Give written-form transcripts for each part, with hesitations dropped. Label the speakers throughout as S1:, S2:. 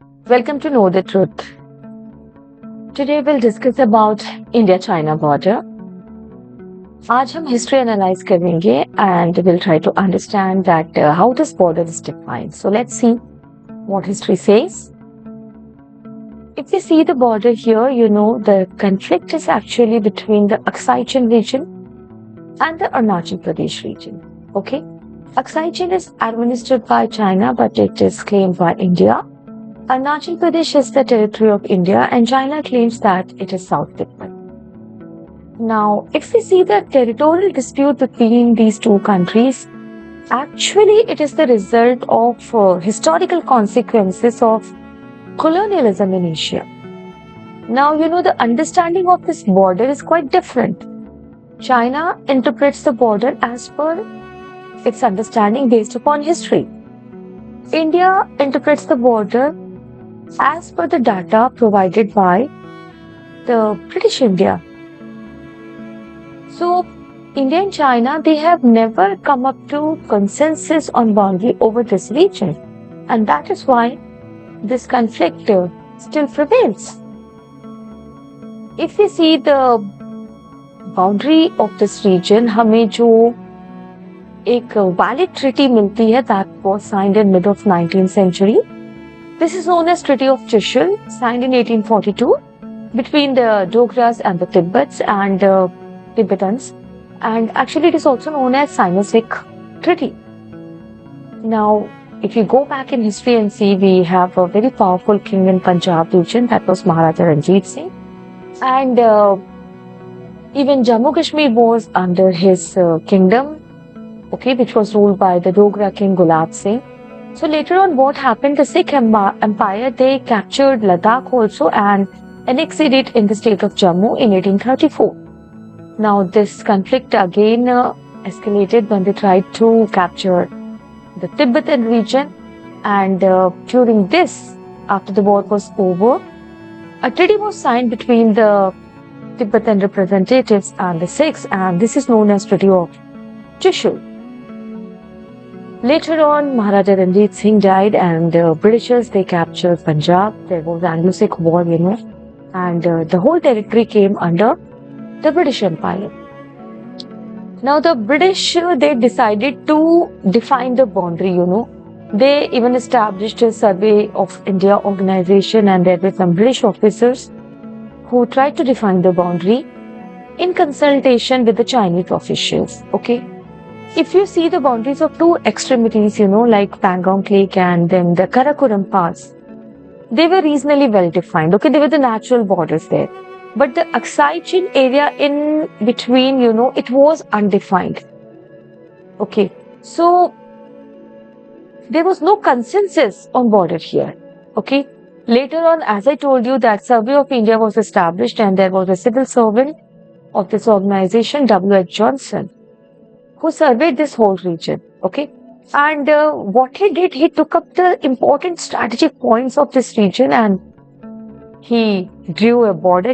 S1: Welcome to Know the Truth. Today we'll discuss about India-China border. आज हम history analyze करेंगे and we'll try to understand that how this border is defined. So let's see what history says. If we see the border here, the conflict is actually between the Aksai Chin region and the Arunachal Pradesh region. Okay, Aksai Chin is administered by China, but it is claimed by India. Arunachal Pradesh is the territory of India, and China claims that it is South Tibet. Now, if we see the territorial dispute between these two countries, actually it is the result of historical consequences of colonialism in Asia. Now, the understanding of this border is quite different. China interprets the border as per its understanding based upon history. India interprets the border as per the data provided by the British India. So, India and China, they have never come up to consensus on boundary over this region. And that is why this conflict still prevails. If we see the boundary of this region, हमें जो एक valid treaty मिलती है that was signed in mid of 19th century. This is known as Treaty of Chushul, signed in 1842 between the Dogras and the Tibbets and Tibetans, and actually it is also known as Sino-Sikh Treaty. Now, if you go back in history and see, we have a very powerful king in Punjab region, that was Maharaja Ranjit Singh, and even Jammu Kashmir was under his kingdom, okay, which was ruled by the Dogra king Gulab Singh. So later on, what happened? The Sikh Empire, they captured Ladakh also and annexed it in the state of Jammu in 1834. Now this conflict again escalated when they tried to capture the Tibetan region, and during this, after the war was over, a treaty was signed between the Tibetan representatives and the Sikhs, and this is known as Treaty of Chushul. Later on, Maharaja Ranjit Singh died, and Britishers, they captured Punjab. There was Anglo-Sikh war, and the whole territory came under the British Empire. Now, the British, they decided to define the boundary, They even established a Survey of India organization, and there were some British officers who tried to define the boundary in consultation with the Chinese officials, okay? If you see the boundaries of two extremities, like Pangong Lake and then the Karakoram Pass, they were reasonably well defined, okay? They were the natural borders there. But the Aksai Chin area in between, it was undefined. Okay, so there was no consensus on border here. Okay, later on, as I told you, that Survey of India was established, and there was a civil servant of this organization, W.H. Johnson, who surveyed this whole region. Okay, and what he did, he took up the important strategic points of this region and he drew a border,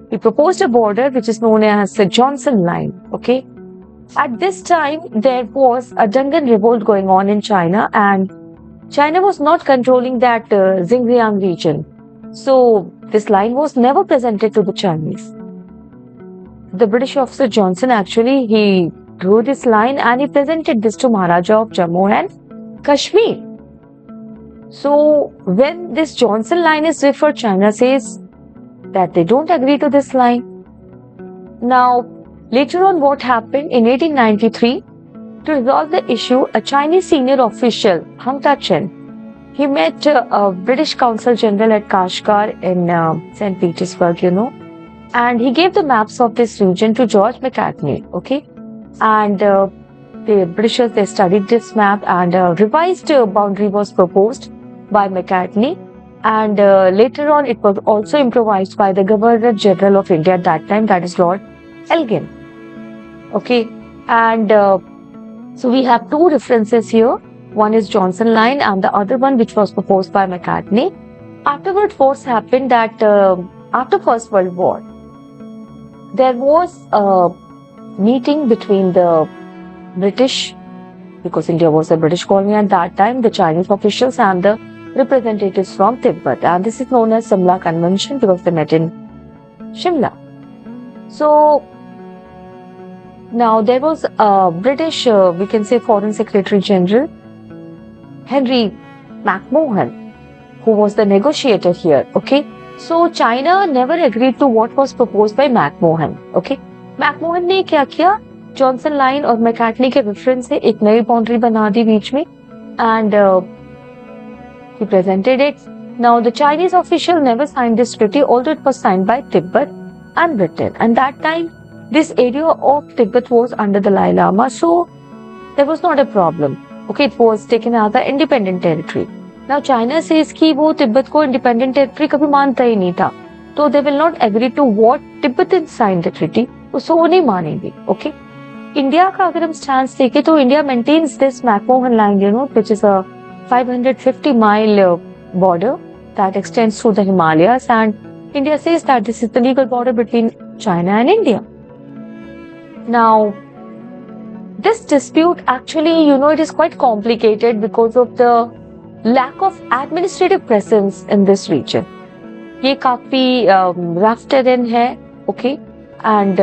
S1: He proposed a border which is known as the Johnson Line, okay? At this time, there was a Dungan revolt going on in China, and China was not controlling that Xinjiang region. So, this line was never presented to the Chinese. The British officer Johnson, actually, he drew this line and he presented this to Maharaja of Jammu and Kashmir. So, when this Johnson line is referred, China says that they don't agree to this line. Now, later on, what happened in 1893, to resolve the issue, a Chinese senior official, Hang Ta-chen, he met a British Consul General at Kashgar in St. Petersburg, and he gave the maps of this region to George Macartney, okay? And the Britishers, they studied this map, and a revised boundary was proposed by Macartney, and later on it was also improvised by the Governor General of India at that time, that is Lord Elgin. Okay, and so we have two references here. One is Johnson Line and the other one which was proposed by Macartney. Afterward, what's happened that after First World War, there was a meeting between the British, because India was a British colony at that time, the Chinese officials and the representatives from Tibet, and this is known as Simla Convention because they met in Shimla. So now there was a British, we can say, Foreign Secretary General Henry McMahon, who was the negotiator here. Okay, so China never agreed to what was proposed by McMahon. Okay, McMahon ने क्या किया? Johnson line और McCartney के reference से एक नई boundary बना दी बीच में, and he presented it. Now the Chinese official never signed this treaty, although it was signed by Tibet and Britain. And that time, this area of Tibet was under the Dalai Lama, so there was not a problem. Okay, it was taken as an independent territory. Now China says कि वो तिब्बत को independent territory कभी मानता ही नहीं था, तो they will not agree to what Tibetans signed the treaty, उसको वो नहीं मानेंगे. Okay, इंडिया का अगर हम स्टैंड देखें तो India maintains this McMahon line, which is a 550-mile border that extends through the Himalayas, and India says that this is the legal border between China and India. Now, this dispute actually, it is quite complicated because of the lack of administrative presence in this region. ये काफी rough terrain है, okay, and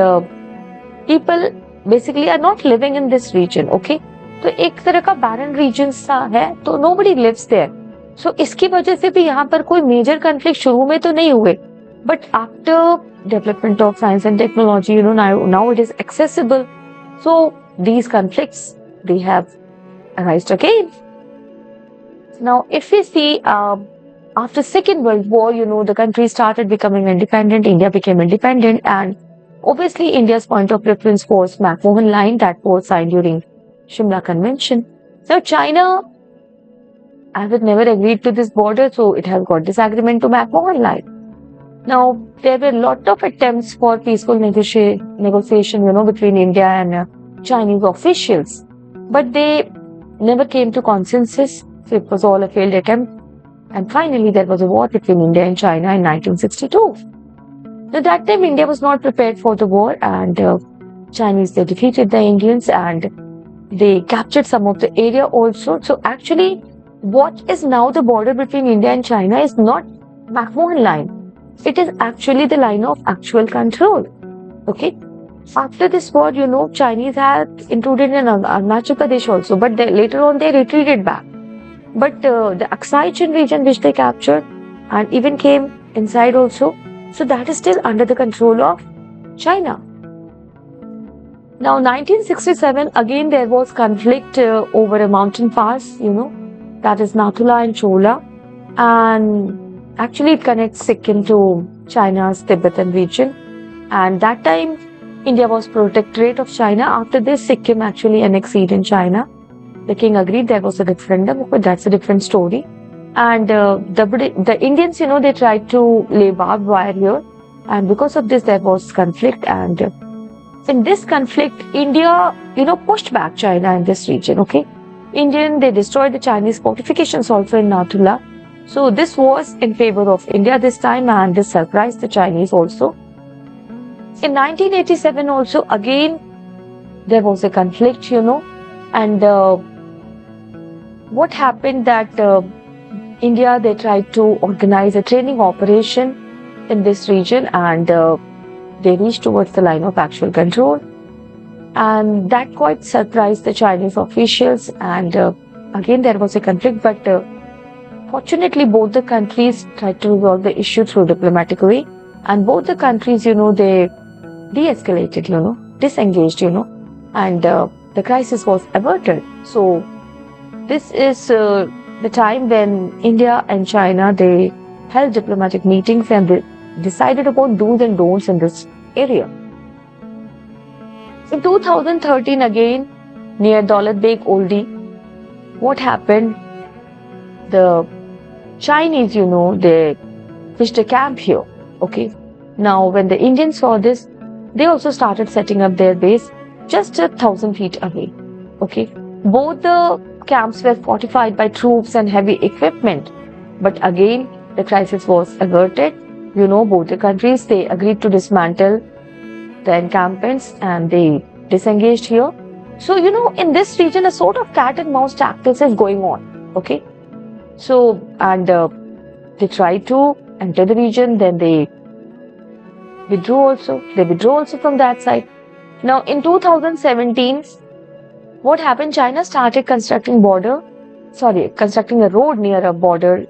S1: people basically are not living in this region, okay. तो एक तरह का barren region सा है, तो nobody lives there. So इसकी वजह से भी यहाँ पर कोई major conflict शुरू में तो नहीं हुए. But after development of science and technology, now it is accessible. So these conflicts, they have arisen again. Now, if we see after Second World War, the country started becoming independent. India became independent, and obviously India's point of reference was McMahon Line that was signed during Shimla Convention. Now, China, as it never agreed to this border, so it has got this agreement to McMahon Line. Now, there were a lot of attempts for peaceful negotiation, between India and Chinese officials, but they never came to consensus. So it was all a failed attempt. And finally, there was a war between India and China in 1962. At that time, India was not prepared for the war, and Chinese, they defeated the Indians and they captured some of the area also. So actually, what is now the border between India and China is not McMahon Line. It is actually the line of actual control. Okay. After this war, Chinese had included in Arunachal Pradesh also, but later on they retreated back. But the Aksai Chin region which they captured and even came inside also, so that is still under the control of China. Now 1967, again there was conflict over a mountain pass, that is Nathula and Chola, and actually it connects Sikkim to China's Tibetan region, and that time India was protectorate of China. After this, Sikkim actually annexed in China. The king agreed, there was a referendum, but that's a different story. And the Indians, they tried to lay barbed wire here, and because of this there was conflict, and in this conflict, India, pushed back China in this region, okay. They destroyed the Chinese fortifications also in Nathula. So this was in favor of India this time, and this surprised the Chinese also. In 1987 also, again, there was a conflict, and what happened that India, they tried to organize a training operation in this region, and they reached towards the line of actual control, and that quite surprised the Chinese officials, and again there was a conflict, but fortunately both the countries tried to resolve the issue through diplomatic way, and both the countries, they de-escalated, disengaged, and the crisis was averted. So this is the time when India and China, they held diplomatic meetings and they decided about do's and don'ts in this area. In 2013 again, near Daulat Beg Oldi, what happened? The Chinese, they pitched a camp here, okay. Now when the Indians saw this, they also started setting up their base just 1,000 feet away, okay. Both the camps were fortified by troops and heavy equipment, but again the crisis was averted. Both the countries, they agreed to dismantle the encampments and they disengaged here. So in this region a sort of cat and mouse tactics is going on, okay. So, and they tried to enter the region, then they withdrew also. They withdrew also from that side. Now, in 2017, what happened? China started constructing a road near a border.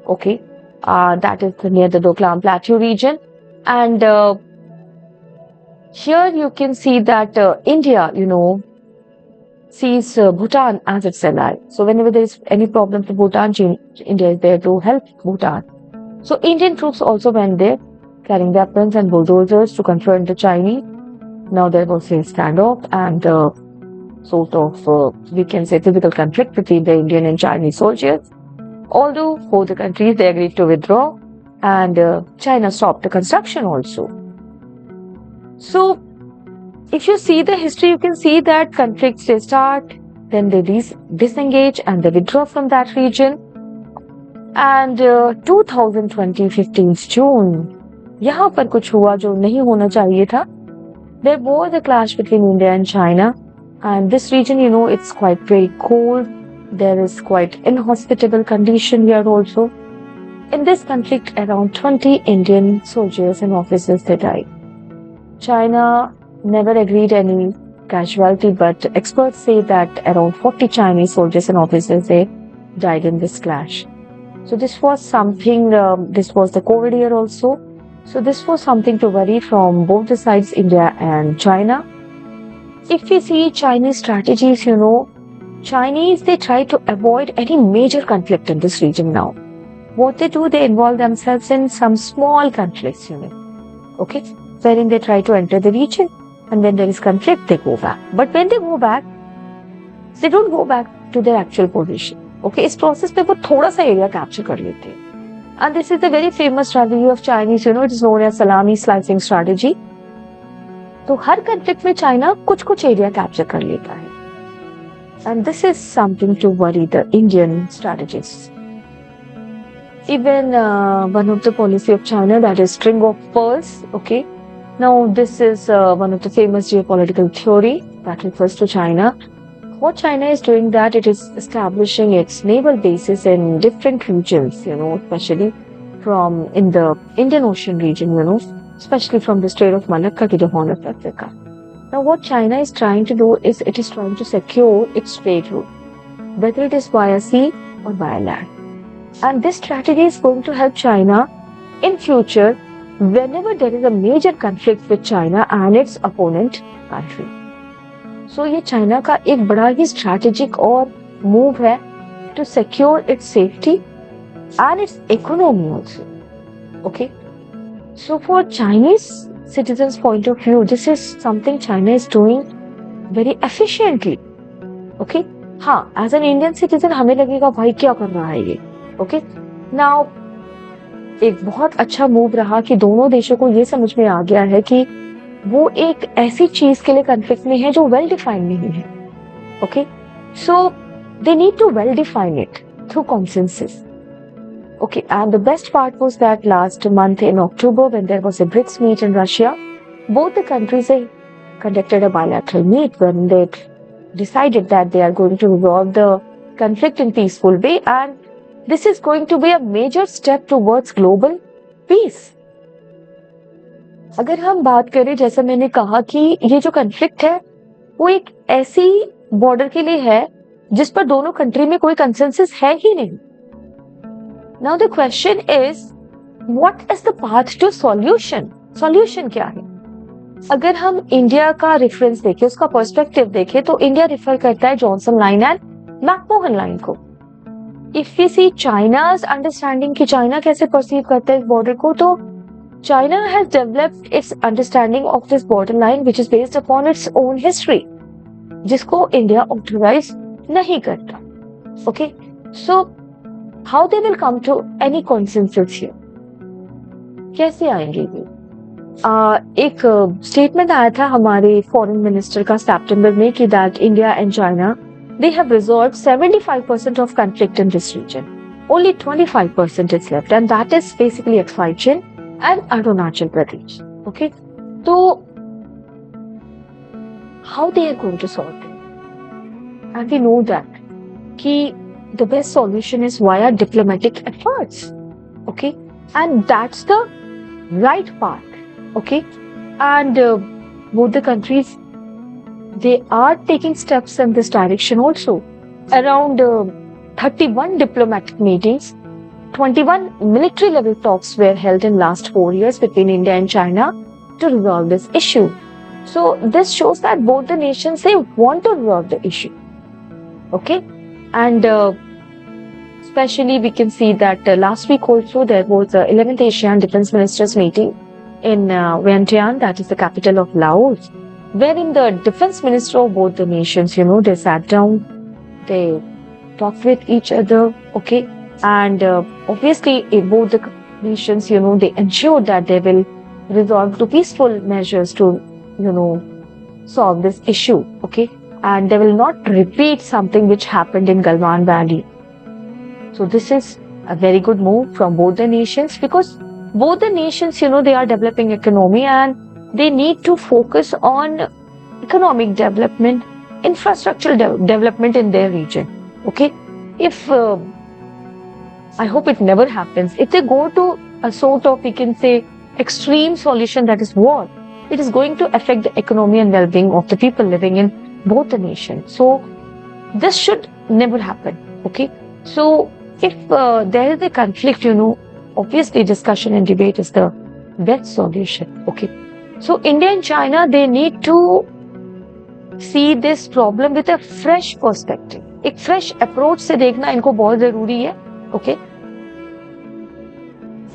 S1: Okay, that is near the Doklam Plateau region, and here you can see that India, sees Bhutan as its ally. So whenever there is any problem for Bhutan, India is there to help Bhutan. So Indian troops also went there, carrying weapons and bulldozers to confront the Chinese. Now there was a standoff and sort of, we can say, physical conflict between the Indian and Chinese soldiers. Although both the countries, they agreed to withdraw, and China stopped the construction also. So if you see the history, you can see that conflicts, they start, then they disengage and they withdraw from that region. And 2015 June, यहाँ पर कुछ हुआ जो नहीं होना चाहिए था. There was a clash between India and China, and this region, it's quite very cold. There is quite inhospitable condition here also. In this conflict, around 20 Indian soldiers and officers, they died. China never agreed any casualty, but experts say that around 40 Chinese soldiers and officers, they died in this clash. So this was something, this was the COVID year also. So this was something to worry from both the sides, India and China. If we see Chinese strategies, Chinese, they try to avoid any major conflict in this region now. What they do, they involve themselves in some small conflicts, okay, wherein they try to enter the region, and when there is conflict, they go back. But when they go back, they don't go back to their actual position. Okay, इस process में वो थोड़ा सा area capture कर लेते हैं. And this is a very famous strategy of Chinese, it is known as salami slicing strategy. तो हर conflict में China कुछ area capture कर लेता है. And this is something to worry the Indian strategists. Even one of the policy of China, that is string of pearls, okay. Now this is one of the famous geopolitical theory that refers to China. What China is doing, that it is establishing its naval bases in different regions, especially from in the Indian Ocean region, especially from the Strait of Malacca to the Horn of Africa. Now what China is trying to do is it is trying to secure its trade route, whether it is via sea or via land. And this strategy is going to help China in future whenever there is a major conflict with China and its opponent country. So ये China का एक बड़ा ही strategic और move है to secure its safety and its economy also. Okay. So for Chinese citizens' point of view, this is something China is doing very efficiently. Okay. हाँ, as an Indian citizen हमें लगेगा भाई क्या कर रहा है ये. Okay. Now एक बहुत अच्छा मूव रहा कि दोनों देशों को ये समझ में आ गया है कि वो एक ऐसी चीज के लिए कन्फ्लिक्ट में है जो वेल डिफाइंड नहीं है. Okay, so they need to well define it through consensus. Okay, and the best part was that last month in October, when there was a BRICS meet in Russia, both the countries conducted a bilateral meet when they decided that they are going to resolve the conflict in peaceful way, and this is going to be a major step towards global peace. अगर हम बात करें, जैसा मैंने कहा कि ये जो कन्फ्लिक्ट है वो एक ऐसी बॉर्डर के लिए है जिस पर दोनों कंट्री में कोई कंसेंसस है ही नहीं. Now the question is what is the path to solution. Solution क्या है? अगर हम इंडिया का रेफरेंस देखें, उसका पर्सपेक्टिव देखें, तो इंडिया रेफर करता है Johnson line and McMahon line को. If we see China's understanding कि चाइना कैसे परसीव करता है इस बॉर्डर को, तो China has developed its understanding of this borderline which is based upon its own history, जिसको India authorize नहीं करता. Okay, so how they will come to any consensus here? कैसे आएंगे ये? एक स्टेटमेंट आया था हमारे फॉरेन मिनिस्टर का सितंबर में कि that India and China they have resolved 75% of conflict in this region. Only 25% is left, and that is basically Excision and Arunachal Pradesh. Okay, so how they are going to solve it? And we know that कि the best solution is via diplomatic efforts. Okay, and that's the right path. Okay, and both the countries, they are taking steps in this direction also. Around 31 diplomatic meetings, 21 military level talks were held in last 4 years between India and China to resolve this issue. So this shows that both the nations, they want to resolve the issue. Okay, and especially we can see that last week also there was the 11th ASEAN Defense Ministers meeting in Vientiane, that is the capital of Laos, wherein the defense minister of both the nations, they sat down, they talked with each other, okay, and obviously in both the nations, they ensured that they will resolve to peaceful measures to, solve this issue, okay, and they will not repeat something which happened in Galwan Valley. So this is a very good move from both the nations, because both the nations, they are developing economy and they need to focus on economic development, infrastructural development in their region. Okay, if I hope it never happens, if they go to a sort of, we can say, extreme solution, that is war, it is going to affect the economy and well-being of the people living in both the nations. So this should never happen. Okay, so if there is a conflict, obviously discussion and debate is the best solution. Okay, so India and China, they need to see this problem with a fresh perspective. एक fresh approach से देखना इनको बहुत जरूरी है. Okay,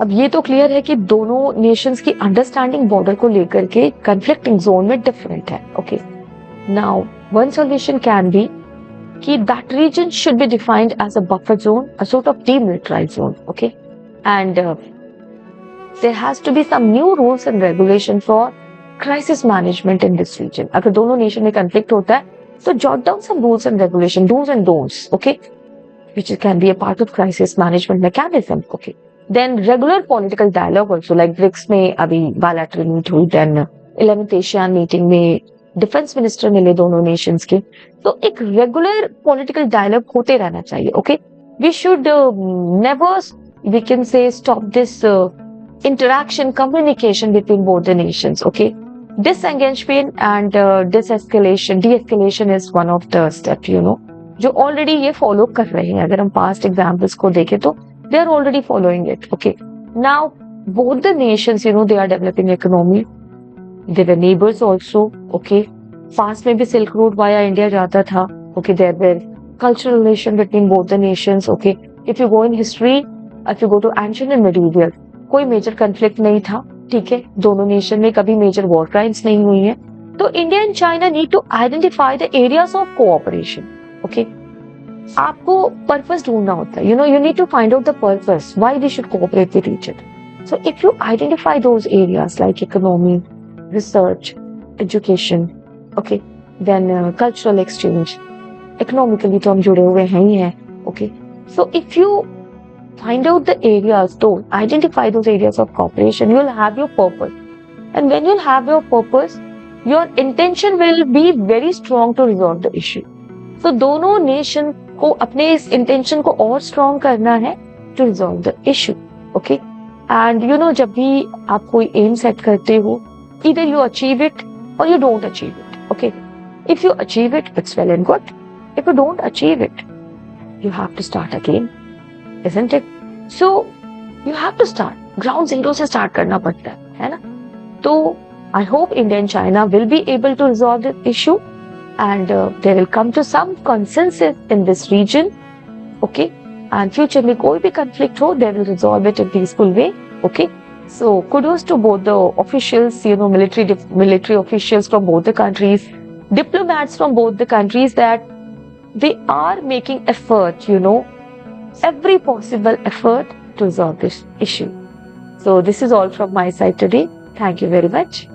S1: अब ये तो क्लियर है कि दोनों नेशंस की अंडरस्टैंडिंग बॉर्डर को लेकर के कंफ्लिक्टिंग जोन में डिफरेंट है. Okay, now one solution can be कि that region should be defined as a buffer zone, a sort of demilitarized zone, okay? And there has to be some new rules and regulation for crisis management in this region. अगर दोनों nation में conflict होता है, तो jot down some rules and regulation, do's and don'ts, okay? Which can be a part of crisis management mechanism, okay? Then regular political dialogue also, like BRICS में अभी bilateral meet हुई, then 11th ASEAN meeting में defence minister मिले दोनों Nations के, तो एक regular political dialogue होते रहना चाहिए. Okay, we should never, we can say, stop this interaction, communication between both the nations. Okay, disengagement and disescalation, deescalation is one of the step, जो already ये फॉलो कर रहे हैं. अगर हम पास्ट एग्जांपल्स को देखें तो they are already following it. Okay, now both the nations, they are developing economy. They were neighbors also, okay. Past में भी Silk Road via India जाता था, okay. There were cultural relation between both the nations, okay. If you go in history, if you go to ancient and medieval, कोई major conflict नहीं था, ठीक है. दोनों nation में कभी major war crimes नहीं हुई हैं. तो India and China need to identify the areas of cooperation, okay. आपको purpose ढूंढना होता है, you need to find out the purpose, why they should cooperate with each other. So if you identify those areas like economy, research, education, okay, then cultural exchange, economically तो हम जुड़े हुए हैं ही हैं, okay. So if you find out the areas, though, identify those areas of cooperation, you'll have your purpose. And when you'll have your purpose, your intention will be very strong to resolve the issue. So दोनों nation को अपने इस intention को और strong करना है to resolve the issue, okay. And जब भी आप कोई aim set करते हो, either you achieve it or you don't achieve it, okay. If you achieve it, it's well and good. If you don't achieve it, you have to start again, isn't it? So you have to start ground zero से start करना पड़ता है ना. तो I hope India and China will be able to resolve the issue, and they will come to some consensus in this region, okay. And future में कोई भी conflict हो, they will resolve it in peaceful way, okay. So kudos to both the officials, military officials from both the countries, diplomats from both the countries, that they are making effort, every possible effort to resolve this issue. So this is all from my side today. Thank you very much.